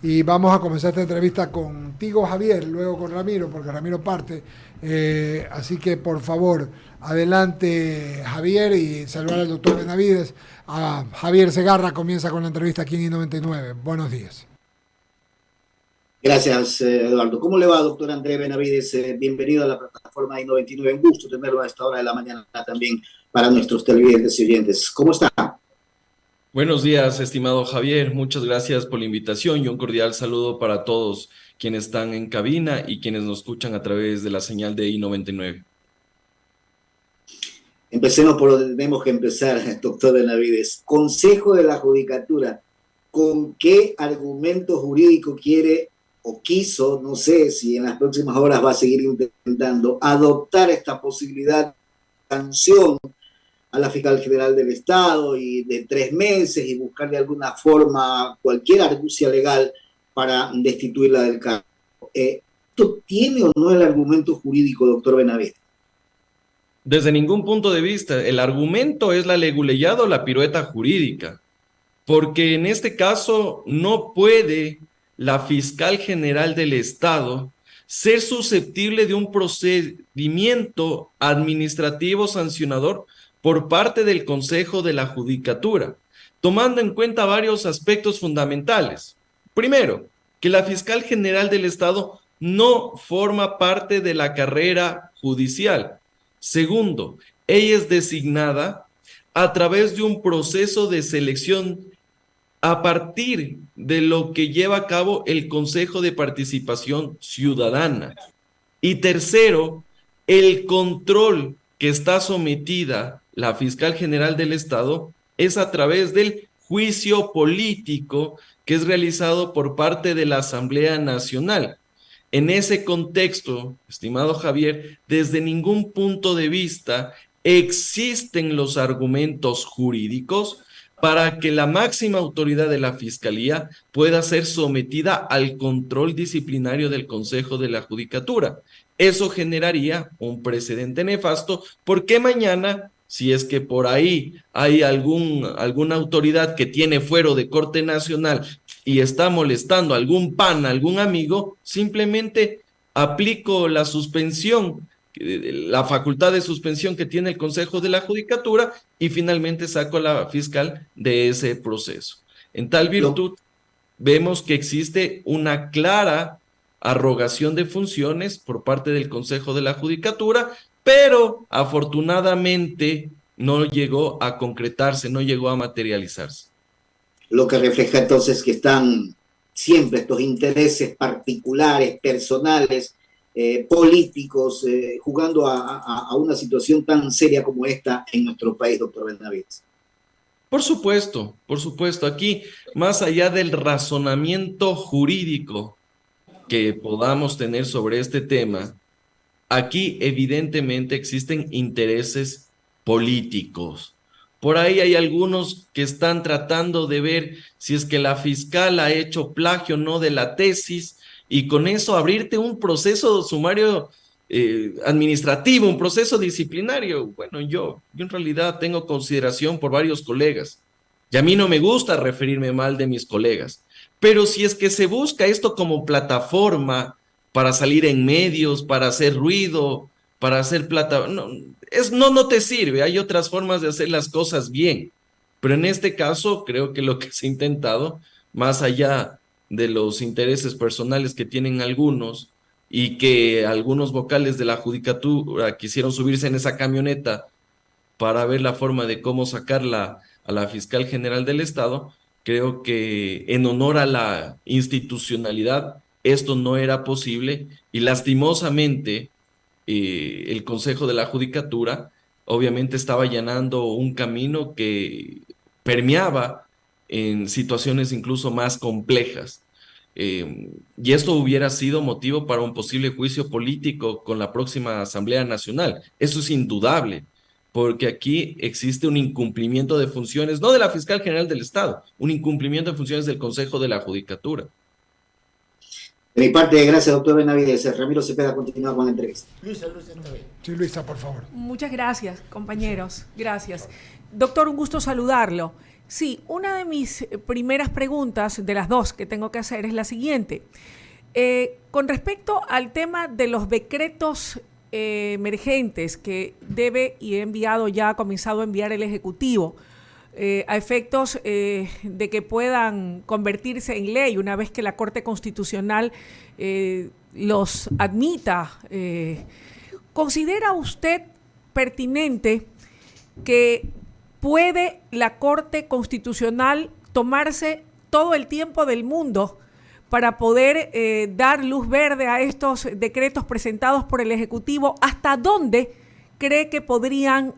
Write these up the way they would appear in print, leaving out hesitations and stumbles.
Y vamos a comenzar esta entrevista contigo, Javier, luego con Ramiro, porque Ramiro parte. Así que, por favor, adelante, Javier, y saludar al doctor Benavides. Javier Segarra comienza con la entrevista aquí en I99. Buenos días. Gracias, Eduardo. ¿Cómo le va, doctor Andrés Benavides? Bienvenido a la plataforma I99. Un gusto tenerlo a esta hora de la mañana también para nuestros televidentes y oyentes. ¿Cómo está? Buenos días, estimado Javier. Muchas gracias por la invitación y un cordial saludo para todos quienes están en cabina y quienes nos escuchan a través de la señal de I99. Empecemos por donde tenemos que empezar, doctor Benavides. Consejo de la Judicatura, ¿con qué argumento jurídico quiere o quiso, no sé si en las próximas horas va a seguir intentando, adoptar esta posibilidad de sanción a la fiscal general del Estado y de 3 meses y buscar de alguna forma cualquier argucia legal para destituirla del cargo? ¿Esto tiene o no el argumento jurídico, doctor Benavides? Desde ningún punto de vista, el argumento es la leguleyada o la pirueta jurídica, porque en este caso no puede la fiscal general del Estado ser susceptible de un procedimiento administrativo sancionador por parte del Consejo de la Judicatura, tomando en cuenta varios aspectos fundamentales. Primero, que la fiscal general del Estado no forma parte de la carrera judicial. Segundo, ella es designada a través de un proceso de selección a partir de lo que lleva a cabo el Consejo de Participación Ciudadana. Y tercero, el control que está sometida la fiscal general del Estado es a través del juicio político que es realizado por parte de la Asamblea Nacional. En ese contexto, estimado Javier, desde ningún punto de vista existen los argumentos jurídicos para que la máxima autoridad de la Fiscalía pueda ser sometida al control disciplinario del Consejo de la Judicatura. Eso generaría un precedente nefasto, porque mañana, si es que por ahí hay alguna autoridad que tiene fuero de Corte Nacional y está molestando a algún pana, algún amigo, simplemente aplico la suspensión, la facultad de suspensión que tiene el Consejo de la Judicatura y finalmente saco a la fiscal de ese proceso. En tal virtud, vemos que existe una clara arrogación de funciones por parte del Consejo de la Judicatura, pero afortunadamente no llegó a concretarse, no llegó a materializarse. Lo que refleja entonces que están siempre estos intereses particulares, personales, políticos, jugando a una situación tan seria como esta en nuestro país, doctor Benavides. Por supuesto. Aquí, más allá del razonamiento jurídico que podamos tener sobre este tema, aquí evidentemente existen intereses políticos. Por ahí hay algunos que están tratando de ver si es que la fiscal ha hecho plagio o no de la tesis y con eso abrirte un proceso sumario administrativo, un proceso disciplinario. Bueno, yo en realidad tengo consideración por varios colegas y a mí no me gusta referirme mal de mis colegas, pero si es que se busca esto como plataforma para salir en medios, para hacer ruido, para hacer plata, no te sirve. Hay otras formas de hacer las cosas bien, pero en este caso creo que lo que se ha intentado, más allá de los intereses personales que tienen algunos y que algunos vocales de la judicatura quisieron subirse en esa camioneta para ver la forma de cómo sacarla a la fiscal general del Estado, creo que en honor a la institucionalidad esto no era posible y lastimosamente el Consejo de la Judicatura obviamente estaba allanando un camino que permeaba en situaciones incluso más complejas. Y esto hubiera sido motivo para un posible juicio político con la próxima Asamblea Nacional. Eso es indudable, porque aquí existe un incumplimiento de funciones, no de la Fiscal General del Estado, un incumplimiento de funciones del Consejo de la Judicatura. De mi parte, gracias, doctor Benavides. Ramiro Cepeda continúa con la entrevista. Luisa, está bien. Sí, Luisa, por favor. Muchas gracias, compañeros. Gracias. Doctor, un gusto saludarlo. Sí, una de mis primeras preguntas, de las dos que tengo que hacer, es la siguiente. Con respecto al tema de los decretos emergentes que debe y ha comenzado a enviar el Ejecutivo, a efectos de que puedan convertirse en ley una vez que la Corte Constitucional los admita. ¿Considera usted pertinente que puede la Corte Constitucional tomarse todo el tiempo del mundo para poder dar luz verde a estos decretos presentados por el Ejecutivo? ¿Hasta dónde cree que podrían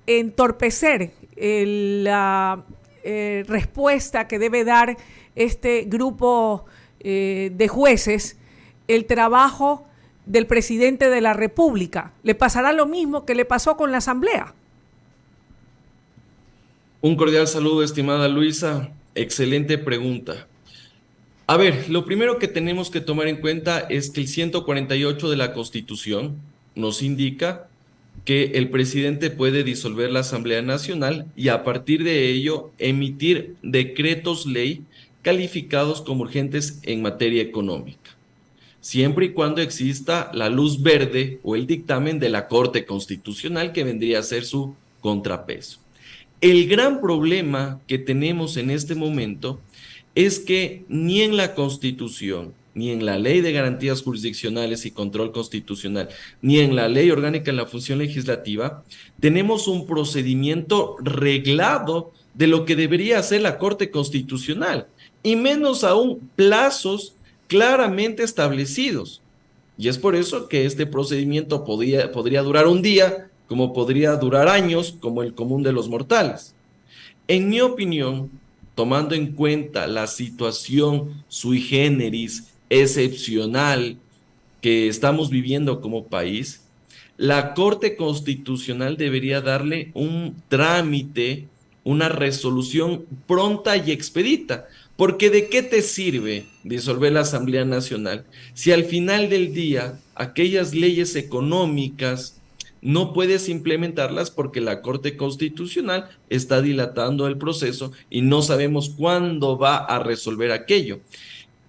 entorpecer la respuesta que debe dar este grupo de jueces, el trabajo del presidente de la República? ¿Le pasará lo mismo que le pasó con la Asamblea? Un cordial saludo, estimada Luisa. Excelente pregunta. A ver, lo primero que tenemos que tomar en cuenta es que el 148 de la Constitución nos indica que el presidente puede disolver la Asamblea Nacional y a partir de ello emitir decretos ley calificados como urgentes en materia económica, siempre y cuando exista la luz verde o el dictamen de la Corte Constitucional, que vendría a ser su contrapeso. El gran problema que tenemos en este momento es que ni en la Constitución, ni en la Ley de Garantías Jurisdiccionales y Control Constitucional, ni en la Ley Orgánica de la Función Legislativa, tenemos un procedimiento reglado de lo que debería hacer la Corte Constitucional, y menos aún plazos claramente establecidos. Y es por eso que este procedimiento podría durar un día, como podría durar años, como el común de los mortales. En mi opinión, tomando en cuenta la situación sui generis, excepcional, que estamos viviendo como país, la Corte Constitucional debería darle un trámite, una resolución pronta y expedita. Porque ¿de qué te sirve disolver la Asamblea Nacional si al final del día aquellas leyes económicas no puedes implementarlas porque la Corte Constitucional está dilatando el proceso y no sabemos cuándo va a resolver aquello?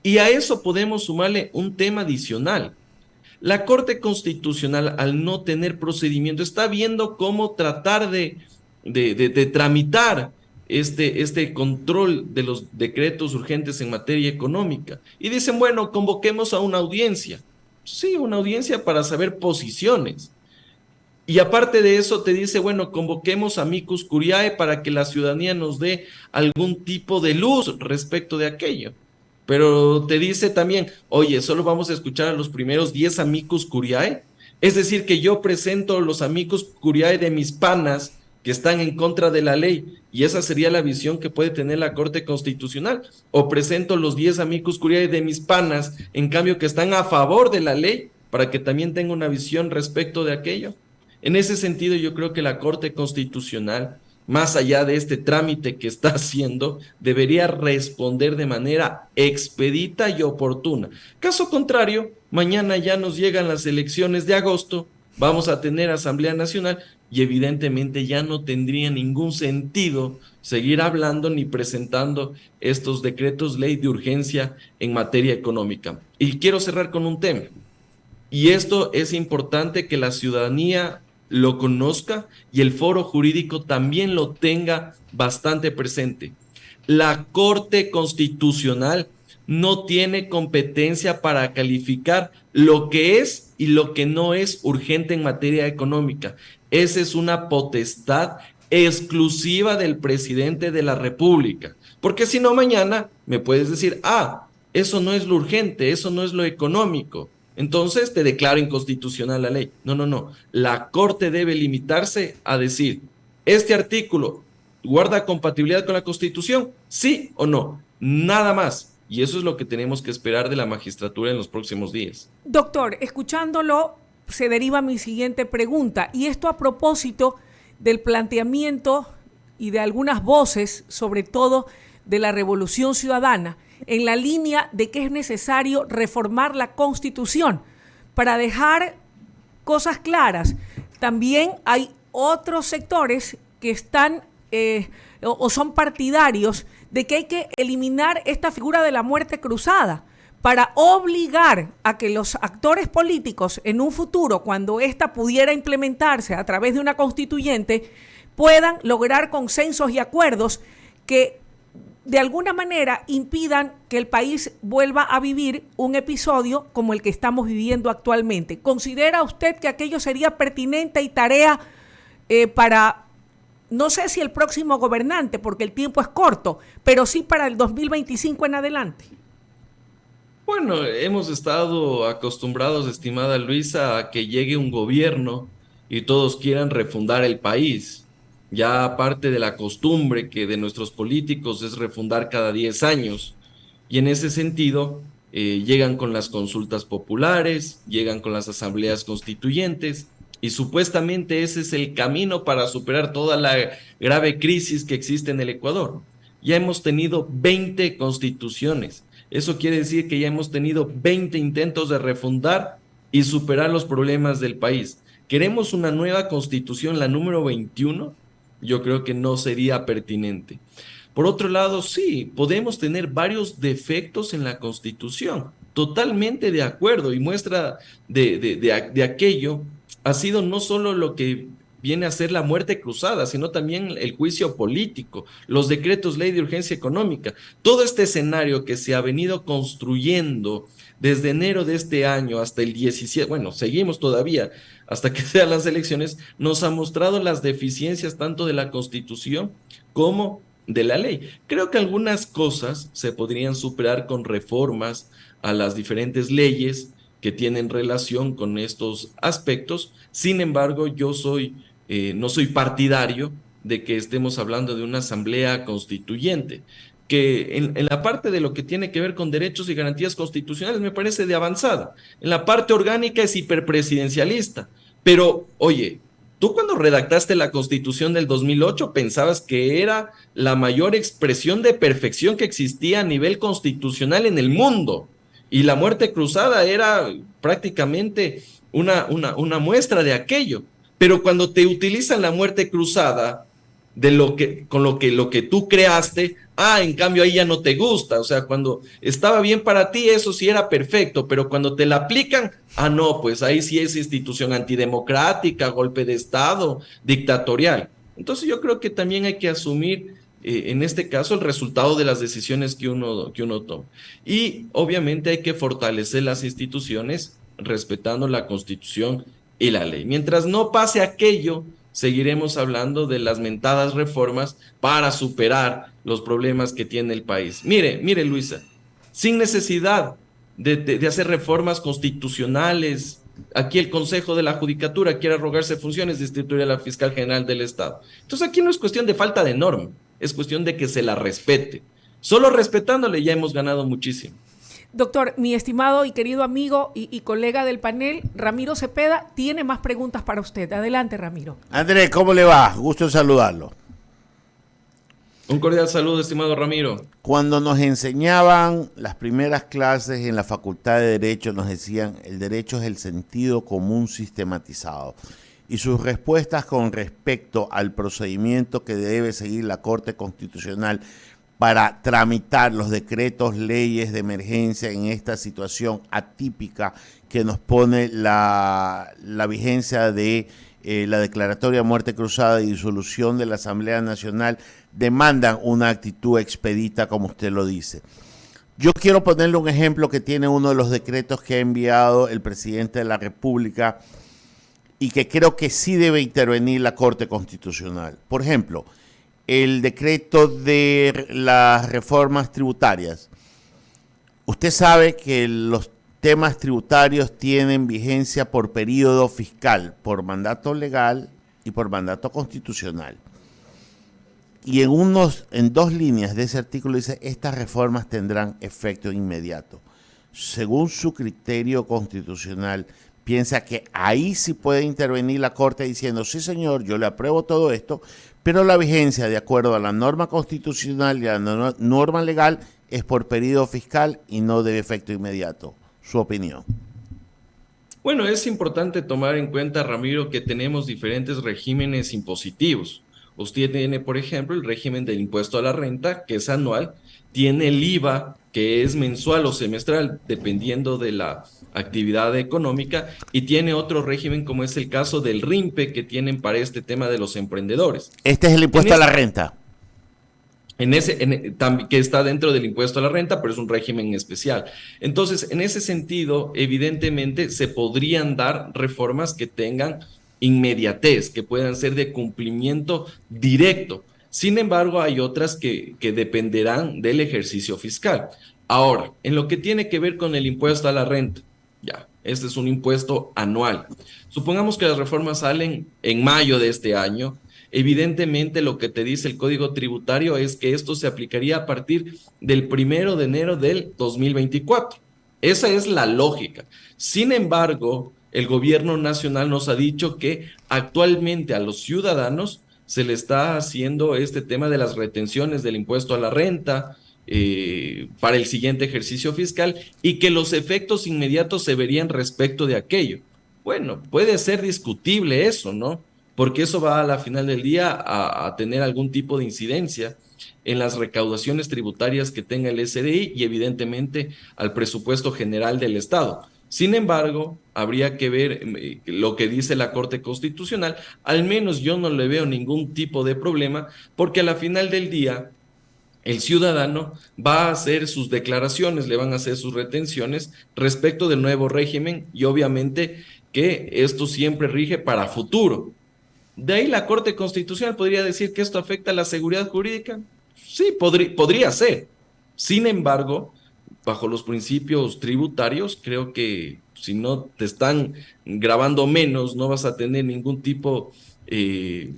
Y a eso podemos sumarle un tema adicional. La Corte Constitucional, al no tener procedimiento, está viendo cómo tratar de tramitar este control de los decretos urgentes en materia económica. Y dicen, bueno, convoquemos a una audiencia. Sí, una audiencia para saber posiciones. Y aparte de eso te dice, bueno, convoquemos a amicus curiae para que la ciudadanía nos dé algún tipo de luz respecto de aquello. Pero te dice también, oye, solo vamos a escuchar a los primeros 10 amicus curiae. Es decir, que yo presento los amicus curiae de mis panas que están en contra de la ley, y esa sería la visión que puede tener la Corte Constitucional. O presento los 10 amicus curiae de mis panas, en cambio que están a favor de la ley, para que también tenga una visión respecto de aquello. En ese sentido, yo creo que la Corte Constitucional, más allá de este trámite que está haciendo, debería responder de manera expedita y oportuna. Caso contrario, mañana ya nos llegan las elecciones de agosto, vamos a tener Asamblea Nacional y evidentemente ya no tendría ningún sentido seguir hablando ni presentando estos decretos ley de urgencia en materia económica. Y quiero cerrar con un tema. Y esto es importante que la ciudadanía lo conozca y el foro jurídico también lo tenga bastante presente. La Corte Constitucional no tiene competencia para calificar lo que es y lo que no es urgente en materia económica. Esa es una potestad exclusiva del presidente de la República. Porque si no, mañana me puedes decir, eso no es lo urgente, eso no es lo económico. Entonces te declaro inconstitucional la ley. No. La Corte debe limitarse a decir, ¿este artículo guarda compatibilidad con la Constitución? ¿Sí o no? Nada más. Y eso es lo que tenemos que esperar de la magistratura en los próximos días. Doctor, escuchándolo, se deriva mi siguiente pregunta. Y esto a propósito del planteamiento y de algunas voces, sobre todo de la Revolución Ciudadana, en la línea de que es necesario reformar la Constitución para dejar cosas claras. También hay otros sectores que están o son partidarios de que hay que eliminar esta figura de la muerte cruzada para obligar a que los actores políticos en un futuro, cuando ésta pudiera implementarse a través de una constituyente, puedan lograr consensos y acuerdos que de alguna manera impidan que el país vuelva a vivir un episodio como el que estamos viviendo actualmente. ¿Considera usted que aquello sería pertinente y tarea para, no sé si el próximo gobernante, porque el tiempo es corto, pero sí para el 2025 en adelante? Bueno, hemos estado acostumbrados, estimada Luisa, a que llegue un gobierno y todos quieran refundar el país. Ya parte de la costumbre que de nuestros políticos es refundar cada 10 años. Y en ese sentido, llegan con las consultas populares, llegan con las asambleas constituyentes, y supuestamente ese es el camino para superar toda la grave crisis que existe en el Ecuador. Ya hemos tenido 20 constituciones. Eso quiere decir que ya hemos tenido 20 intentos de refundar y superar los problemas del país. ¿Queremos una nueva constitución, la número 21? Yo creo que no sería pertinente. Por otro lado, sí, podemos tener varios defectos en la constitución. Totalmente de acuerdo, y muestra de aquello ha sido no solo lo que viene a ser la muerte cruzada, sino también el juicio político, los decretos ley de urgencia económica. Todo este escenario que se ha venido construyendo desde enero de este año hasta el 17, bueno, seguimos todavía hasta que sean las elecciones, nos ha mostrado las deficiencias tanto de la Constitución como de la ley. Creo que algunas cosas se podrían superar con reformas a las diferentes leyes que tienen relación con estos aspectos. Sin embargo, yo no soy partidario de que estemos hablando de una asamblea constituyente, que en la parte de lo que tiene que ver con derechos y garantías constitucionales me parece de avanzada. En la parte orgánica es hiperpresidencialista. Pero, oye, tú cuando redactaste la Constitución del 2008 pensabas que era la mayor expresión de perfección que existía a nivel constitucional en el mundo. Y la muerte cruzada era prácticamente una muestra de aquello. Pero cuando te utilizan la muerte cruzada con lo que tú creaste, en cambio ahí ya no te gusta. O sea, cuando estaba bien para ti, eso sí era perfecto, pero cuando te la aplican, no, pues ahí sí es institución antidemocrática, golpe de Estado, dictatorial. Entonces yo creo que también hay que asumir en este caso el resultado de las decisiones que uno toma. Y obviamente hay que fortalecer las instituciones respetando la Constitución y la ley. Mientras no pase aquello, seguiremos hablando de las mentadas reformas para superar los problemas que tiene el país. Mire, Luisa, sin necesidad de hacer reformas constitucionales, aquí el Consejo de la Judicatura quiere arrogarse funciones de destituir a la Fiscal General del Estado. Entonces aquí no es cuestión de falta de norma, es cuestión de que se la respete. Solo respetándole ya hemos ganado muchísimo. Doctor, mi estimado y querido amigo y colega del panel, Ramiro Cepeda, tiene más preguntas para usted. Adelante, Ramiro. Andrés, ¿cómo le va? Gusto en saludarlo. Un cordial saludo, estimado Ramiro. Cuando nos enseñaban las primeras clases en la Facultad de Derecho, nos decían, el derecho es el sentido común sistematizado. Y sus respuestas con respecto al procedimiento que debe seguir la Corte Constitucional para tramitar los decretos, leyes de emergencia en esta situación atípica que nos pone la vigencia de la declaratoria de muerte cruzada y disolución de la Asamblea Nacional, demandan una actitud expedita, como usted lo dice. Yo quiero ponerle un ejemplo que tiene uno de los decretos que ha enviado el presidente de la República y que creo que sí debe intervenir la Corte Constitucional. Por ejemplo, el decreto de las reformas tributarias. Usted sabe que los temas tributarios tienen vigencia por periodo fiscal, por mandato legal y por mandato constitucional. Y en dos líneas de ese artículo dice, estas reformas tendrán efecto inmediato. Según su criterio constitucional, piensa que ahí sí puede intervenir la Corte diciendo, sí señor, yo le apruebo todo esto, pero la vigencia de acuerdo a la norma constitucional y a la norma legal es por periodo fiscal y no de efecto inmediato. Su opinión. Bueno, es importante tomar en cuenta, Ramiro, que tenemos diferentes regímenes impositivos. Usted tiene, por ejemplo, el régimen del impuesto a la renta, que es anual, tiene el IVA, que es mensual o semestral, dependiendo de la actividad económica, y tiene otro régimen como es el caso del RIMPE que tienen para este tema de los emprendedores. Este es el impuesto a la renta. Que está dentro del impuesto a la renta, pero es un régimen especial. Entonces, en ese sentido, evidentemente, se podrían dar reformas que tengan inmediatez, que puedan ser de cumplimiento directo. Sin embargo, hay otras que dependerán del ejercicio fiscal. Ahora, en lo que tiene que ver con el impuesto a la renta, ya, este es un impuesto anual. Supongamos que las reformas salen en mayo de este año. Evidentemente, lo que te dice el Código Tributario es que esto se aplicaría a partir del 1 de enero del 2024. Esa es la lógica. Sin embargo, el gobierno nacional nos ha dicho que actualmente a los ciudadanos se le está haciendo este tema de las retenciones del impuesto a la renta para el siguiente ejercicio fiscal y que los efectos inmediatos se verían respecto de aquello. Bueno, puede ser discutible eso, ¿no? Porque eso va a la final del día a tener algún tipo de incidencia en las recaudaciones tributarias que tenga el SRI y evidentemente al presupuesto general del Estado. Sin embargo, habría que ver lo que dice la Corte Constitucional. Al menos yo no le veo ningún tipo de problema, porque a la final del día el ciudadano va a hacer sus declaraciones, le van a hacer sus retenciones respecto del nuevo régimen y obviamente que esto siempre rige para futuro. De ahí la Corte Constitucional podría decir que esto afecta a la seguridad jurídica. Sí, podría ser. Sin embargo, bajo los principios tributarios, creo que si no te están grabando menos, no vas a tener ningún tipo de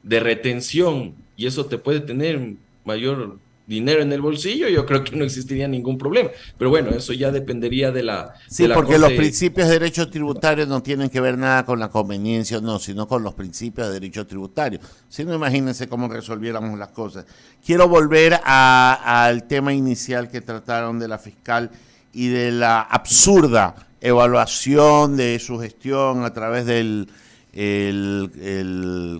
retención y eso te puede tener mayor dinero en el bolsillo, yo creo que no existiría ningún problema. Pero bueno, eso ya dependería de la... Sí, de la porque Corte. los principios de derecho tributario no tienen que ver nada con la conveniencia o no, sino con los principios de derecho tributario. Si no, imagínense cómo resolviéramos las cosas. Quiero volver al tema inicial que trataron de la fiscal y de la absurda evaluación de su gestión a través del...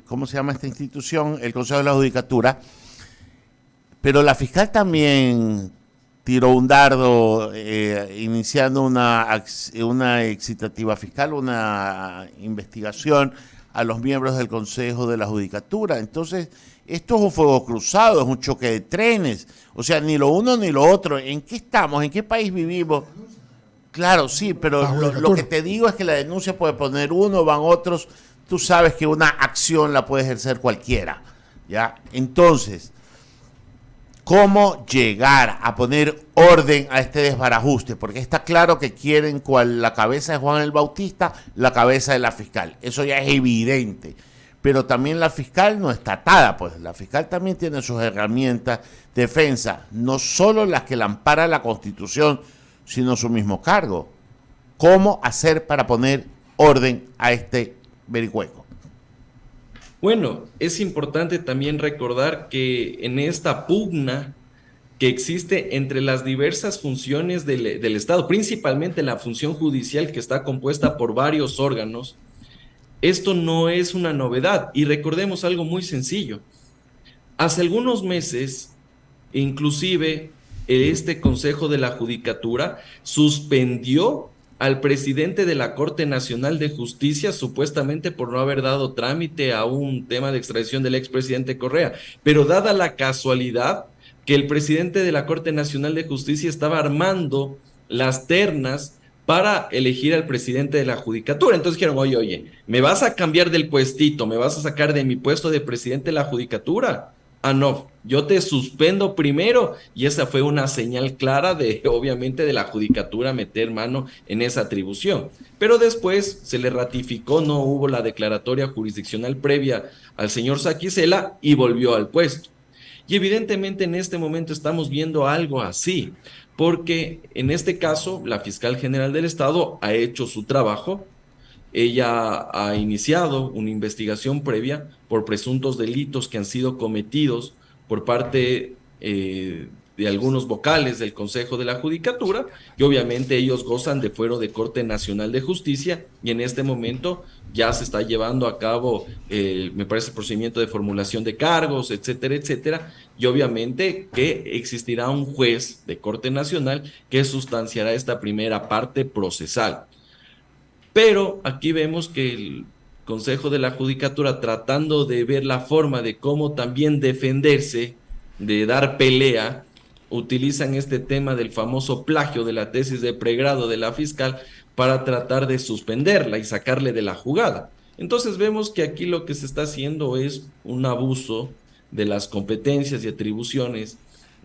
¿cómo se llama esta institución? El Consejo de la Judicatura. Pero la fiscal también tiró un dardo iniciando una excitativa fiscal, una investigación a los miembros del Consejo de la Judicatura. Entonces, esto es un fuego cruzado, es un choque de trenes. O sea, ni lo uno ni lo otro. ¿En qué estamos? ¿En qué país vivimos? Claro, sí, pero lo que te digo es que la denuncia puede poner uno, van otros. Tú sabes que una acción la puede ejercer cualquiera, ¿ya? Entonces, ¿cómo llegar a poner orden a este desbarajuste? Porque está claro que quieren cual la cabeza de Juan el Bautista, la cabeza de la fiscal. Eso ya es evidente. Pero también la fiscal no está atada, pues la fiscal también tiene sus herramientas de defensa, no solo las que la ampara la Constitución, sino su mismo cargo. ¿Cómo hacer para poner orden a este vericueco? Bueno, es importante también recordar que en esta pugna que existe entre las diversas funciones del Estado, principalmente la función judicial que está compuesta por varios órganos, esto no es una novedad. Y recordemos algo muy sencillo. Hace algunos meses, inclusive, este Consejo de la Judicatura suspendió al presidente de la Corte Nacional de Justicia, supuestamente por no haber dado trámite a un tema de extradición del expresidente Correa. Pero dada la casualidad que el presidente de la Corte Nacional de Justicia estaba armando las ternas para elegir al presidente de la Judicatura. Entonces dijeron, oye, ¿me vas a cambiar del puestito? ¿Me vas a sacar de mi puesto de presidente de la Judicatura? Ah, no, yo te suspendo primero, y esa fue una señal clara de, obviamente, de la Judicatura meter mano en esa atribución. Pero después se le ratificó, no hubo la declaratoria jurisdiccional previa al señor Saquicela y volvió al puesto. Y evidentemente en este momento estamos viendo algo así, porque en este caso la fiscal general del Estado ha hecho su trabajo. Ella ha iniciado una investigación previa por presuntos delitos que han sido cometidos por parte de de algunos vocales del Consejo de la Judicatura, y obviamente ellos gozan de fuero de Corte Nacional de Justicia, y en este momento ya se está llevando a cabo, me parece, el procedimiento de formulación de cargos, etcétera, etcétera, y obviamente que existirá un juez de Corte Nacional que sustanciará esta primera parte procesal. Pero aquí vemos que el Consejo de la Judicatura, tratando de ver la forma de cómo también defenderse, de dar pelea, utilizan este tema del famoso plagio de la tesis de pregrado de la fiscal para tratar de suspenderla y sacarle de la jugada. Entonces vemos que aquí lo que se está haciendo es un abuso de las competencias y atribuciones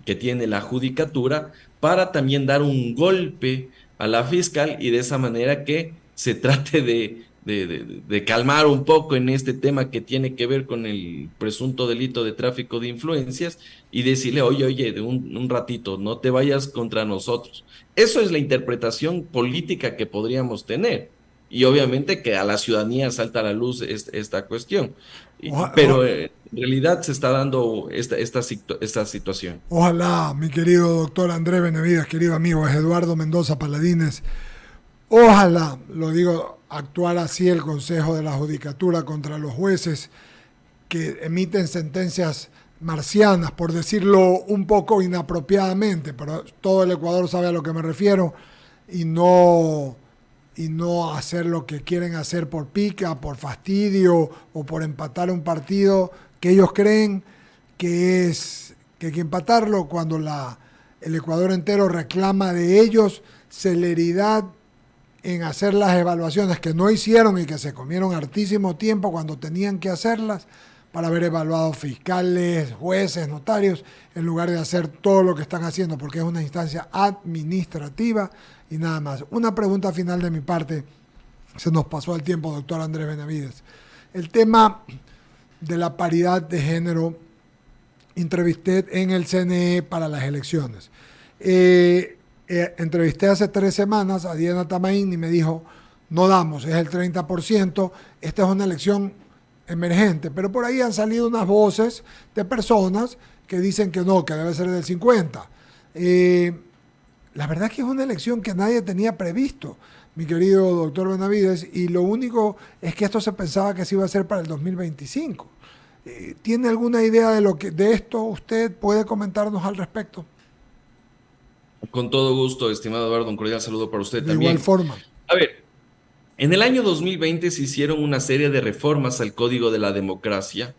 que tiene la judicatura para también dar un golpe a la fiscal y de esa manera que se trate de calmar un poco en este tema que tiene que ver con el presunto delito de tráfico de influencias y decirle, oye, de un ratito, no te vayas contra nosotros. Eso es la interpretación política que podríamos tener. Y obviamente que a la ciudadanía salta a la luz esta cuestión. Pero en realidad se está dando esta situación. Ojalá, mi querido doctor Andrés Benavides, querido amigo, es Eduardo Mendoza Paladines, ojalá, lo digo, actuar así el Consejo de la Judicatura contra los jueces que emiten sentencias marcianas, por decirlo un poco inapropiadamente, pero todo el Ecuador sabe a lo que me refiero, y no hacer lo que quieren hacer por pica, por fastidio o por empatar un partido que ellos creen que hay que empatarlo, cuando el Ecuador entero reclama de ellos celeridad en hacer las evaluaciones que no hicieron y que se comieron hartísimo tiempo cuando tenían que hacerlas, para haber evaluado fiscales, jueces, notarios, en lugar de hacer todo lo que están haciendo, porque es una instancia administrativa y nada más. Una pregunta final de mi parte, se nos pasó el tiempo, doctor Andrés Benavides. El tema de la paridad de género, entrevisté en el CNE para las elecciones. Entrevisté hace 3 semanas a Diana Tamaín y me dijo, no damos, es el 30%, esta es una elección emergente, pero por ahí han salido unas voces de personas que dicen que no, que debe ser del 50%. La verdad es que es una elección que nadie tenía previsto, mi querido doctor Benavides, y lo único es que esto se pensaba que se iba a hacer para el 2025. ¿Tiene alguna idea de esto? ¿Usted puede comentarnos al respecto? Con todo gusto, estimado Eduardo, un cordial saludo para usted también. De igual forma. A ver, en el año 2020 se hicieron una serie de reformas al Código de la Democracia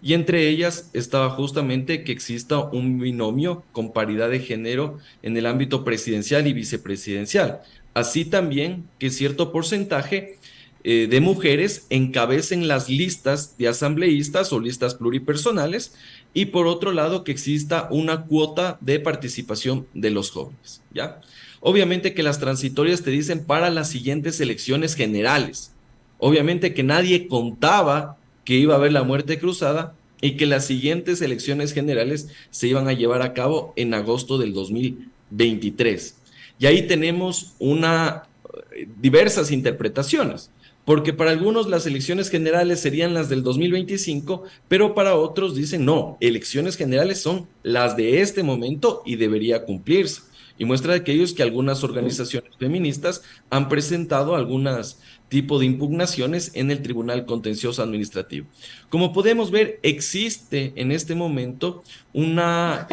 y entre ellas estaba justamente que exista un binomio con paridad de género en el ámbito presidencial y vicepresidencial. Así también que cierto porcentaje de mujeres encabecen las listas de asambleístas o listas pluripersonales y por otro lado que exista una cuota de participación de los jóvenes, ¿ya? Obviamente que las transitorias te dicen para las siguientes elecciones generales. Obviamente que nadie contaba que iba a haber la muerte cruzada y que las siguientes elecciones generales se iban a llevar a cabo en agosto del 2023. Y ahí tenemos diversas interpretaciones, porque para algunos las elecciones generales serían las del 2025, pero para otros dicen no, elecciones generales son las de este momento y debería cumplirse. Y muestra de aquellos que algunas organizaciones feministas han presentado algunos tipos de impugnaciones en el Tribunal Contencioso Administrativo. Como podemos ver, existe en este momento una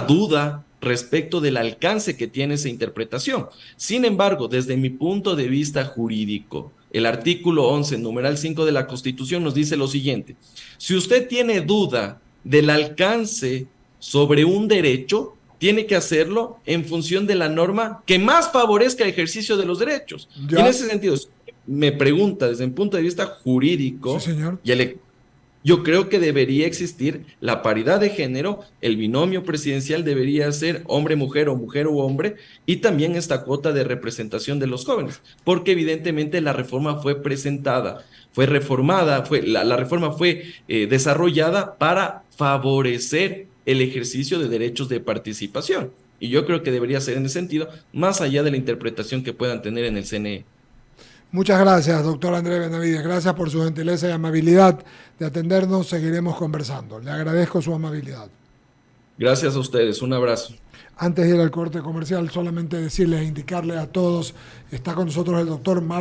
duda respecto del alcance que tiene esa interpretación. Sin embargo, desde mi punto de vista jurídico, el artículo 11, numeral 5 de la Constitución nos dice lo siguiente: si usted tiene duda del alcance sobre un derecho, tiene que hacerlo en función de la norma que más favorezca el ejercicio de los derechos. Y en ese sentido, me pregunta desde mi punto de vista jurídico, sí, señor. Yo creo que debería existir la paridad de género, el binomio presidencial debería ser hombre-mujer o mujer-hombre, y también esta cuota de representación de los jóvenes, porque evidentemente la reforma fue presentada, fue reformada, la reforma fue desarrollada para favorecer el ejercicio de derechos de participación. Y yo creo que debería ser en ese sentido, más allá de la interpretación que puedan tener en el CNE. Muchas gracias, doctor Andrés Benavides. Gracias por su gentileza y amabilidad de atendernos. Seguiremos conversando. Le agradezco su amabilidad. Gracias a ustedes, un abrazo. Antes de ir al corte comercial, solamente decirles, indicarles a todos, está con nosotros el doctor Marlon